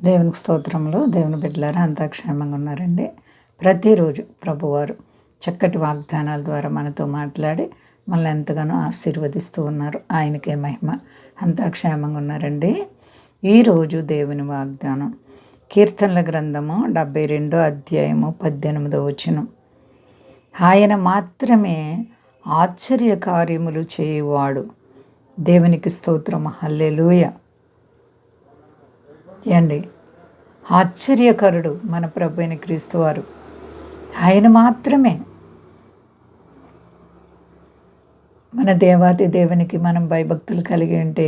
దేవునికి స్తోత్రంలో దేవుని బిడ్డలారా అంతా క్షేమంగా ఉన్నారండి. ప్రతిరోజు ప్రభువారు చక్కటి వాగ్దానాల ద్వారా మనతో మాట్లాడి మనల్ని ఎంతగానో ఆశీర్వదిస్తూ ఉన్నారు. ఆయనకే మహిమ. అంతా క్షేమంగా ఉన్నారండి. ఈరోజు దేవుని వాగ్దానం కీర్తనల గ్రంథము 72 అధ్యాయము 18వ వచనం. ఆయన మాత్రమే ఆశ్చర్య కార్యములు చేయువాడు. దేవునికి స్తోత్రం. హల్లెలూయా. ఏండి, ఆశ్చర్యకరుడు మన ప్రభు అయిన క్రీస్తు వారు. ఆయన మాత్రమే. మన దేవాతి దేవునికి మనం భయభక్తులు కలిగి ఉంటే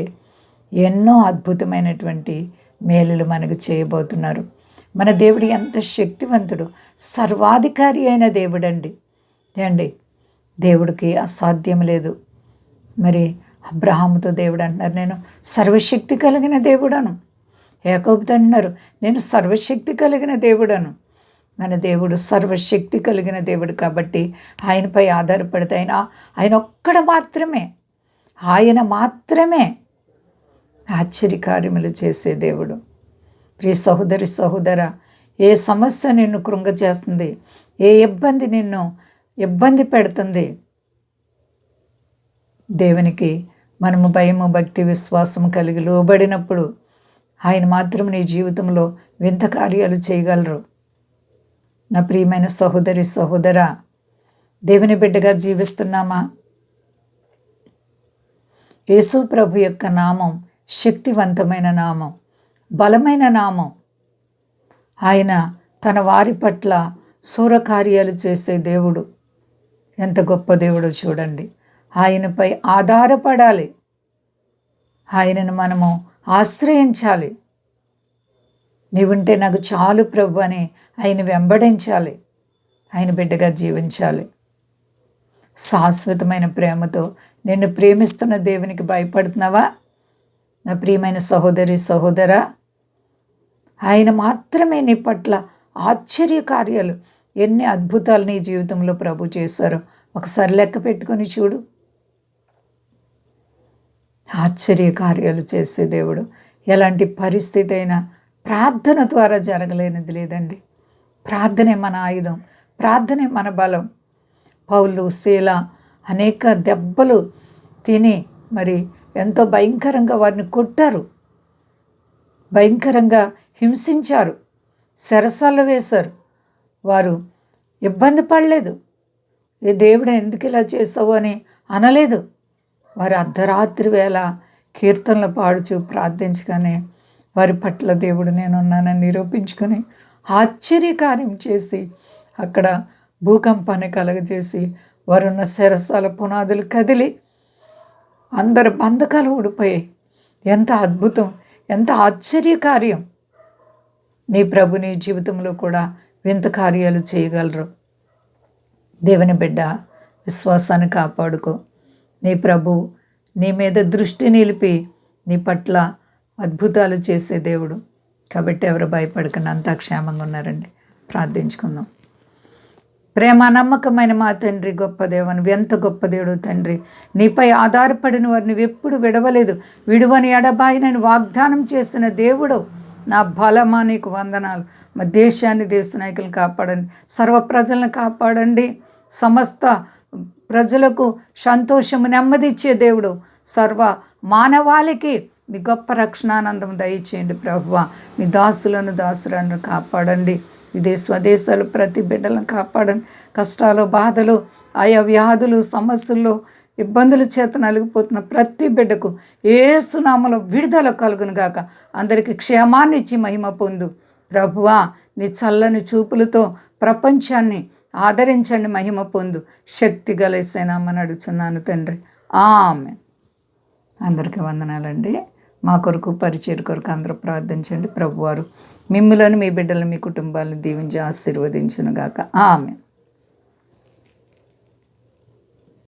ఎన్నో అద్భుతమైనటువంటి మేలులు మనకు చేయబోతున్నారు. మన దేవుడు ఎంత శక్తివంతుడు, సర్వాధికారి అయిన దేవుడండి. ఏండి, దేవుడికి అసాధ్యం లేదు. మరి అబ్రహాముతో దేవుడు అంటున్నారు, నేను సర్వశక్తి కలిగిన దేవుడను. యాకోబుతో అంటున్నారు, నేను సర్వశక్తి కలిగిన దేవుడను. మన దేవుడు సర్వశక్తి కలిగిన దేవుడు కాబట్టి ఆయనపై ఆధారపడితే ఆయన ఒక్కడ మాత్రమే, ఆయన మాత్రమే ఆశ్చర్యకార్యములు చేసే దేవుడు. ప్రియ సహోదరి సహోదర, ఏ సమస్య నిన్ను కృంగచేస్తుంది, ఏ ఇబ్బంది నిన్ను ఇబ్బంది పెడుతుంది, దేవునికి మనము భయము భక్తి విశ్వాసం కలిగి లోబడినప్పుడు ఆయన మాత్రం నీ జీవితంలో వింత కార్యాలు చేయగలరు. నా ప్రియమైన సహోదరి సహోదరా, దేవుని బిడ్డగా జీవిస్తున్నామా? యేసు ప్రభు యొక్క నామం శక్తివంతమైన నామం, బలమైన నామం. ఆయన తన వారి పట్ల శూరకార్యాలు చేసే దేవుడు. ఎంత గొప్ప దేవుడో చూడండి. ఆయనపై ఆధారపడాలి, ఆయనను మనము ఆశ్రయించాలి. నీవుంటే నాకు చాలు ప్రభు అని ఆయన వెంబడించాలి, ఆయన బిడ్డగా జీవించాలి. శాశ్వతమైన ప్రేమతో నిన్ను ప్రేమిస్తున్న దేవునికి భయపడుతున్నావా? నా ప్రియమైన సహోదరి సహోదరా, ఆయన మాత్రమే నీ పట్ల ఆశ్చర్య కార్యాలు, ఎన్ని అద్భుతాలు నీ జీవితంలో ప్రభు చేశారో ఒకసారి లెక్క పెట్టుకొని చూడు. ఆశ్చర్య కార్యాలు చేసే దేవుడు. ఎలాంటి పరిస్థితి అయినా ప్రార్థన ద్వారా జరగలేనిది లేదండి. ప్రార్థనే మన ఆయుధం, ప్రార్థనే మన బలం. పౌలు శీల అనేక దెబ్బలు తిని మరి ఎంతో భయంకరంగా వారిని కొట్టారు, భయంకరంగా హింసించారు, చెరసాల్లో వేశారు. వారు ఇబ్బంది పడలేదు. ఏ దేవుడు ఎందుకు ఇలా చేసావు అని అనలేదు. వారు అర్ధరాత్రి వేళ కీర్తనలు పాడుచు ప్రార్థించగానే వారి పట్ల దేవుడు నేనున్నానని నిరూపించుకొని ఆశ్చర్యకార్యం చేసి అక్కడ భూకంపాన్ని కలగజేసి వారున్న చెరసాల పునాదులు కదిలి అందరు బంధకాలు ఊడిపోయాయి. ఎంత అద్భుతం, ఎంత ఆశ్చర్యకార్యం. నీ ప్రభు నీ జీవితంలో కూడా వింత కార్యాలు చేయగలరు. దేవుని బిడ్డ, విశ్వాసాన్ని కాపాడుకో. నీ ప్రభు నీ మీద దృష్టి నిలిపి నీ పట్ల అద్భుతాలు చేసే దేవుడు కాబట్టి ఎవరు భయపడకుండా అంతా క్షేమంగా ఉన్నారండి. ప్రార్థించుకుందాం. ప్రేమ నమ్మకమైన మా తండ్రి, గొప్ప దేవుని, ఎంత గొప్ప దేవుడు తండ్రి. నీపై ఆధారపడిన వారిని ఎప్పుడు విడవలేదు, విడువని ఎడబాయినని వాగ్దానం చేసిన దేవుడు. నా బలమా నీకు వందనాలు. మా దేశాన్ని, దేశ నాయకులను కాపాడండి, సర్వ ప్రజలను కాపాడండి. సమస్త ప్రజలకు సంతోషము నెమ్మది ఇచ్చే దేవుడు. సర్వ మానవాళికి మీ గొప్ప రక్షణానందం దయచేయండి ప్రభువా. మీ దాసులను కాపాడండి. విదేశ స్వదేశాలు ప్రతి బిడ్డలను కాపాడండి. కష్టాలు, బాధలు, ఆయా వ్యాధులు, సమస్యల్లో ఇబ్బందుల చేత నలిగిపోతున్న ప్రతి బిడ్డకు యేసు నామములో విడుదల కలుగును గాక. అందరికీ క్షేమాన్ని ఇచ్చి మహిమ పొందు ప్రభువా. నీ చల్లని చూపులతో ప్రపంచాన్ని ఆదరించండి, మహిమ పొందు. శక్తి గలేసేనామని అడుగుచున్నాను తండ్రి. ఆమేన్. అందరికీ వందనాలండి. మా కొరకు పరిచయ కొరకు అందరూ ప్రార్థించండి. ప్రభువారు మిమ్ములను, మీ బిడ్డలను, మీ కుటుంబాలను దీవించి ఆశీర్వదించును గాక. ఆమేన్.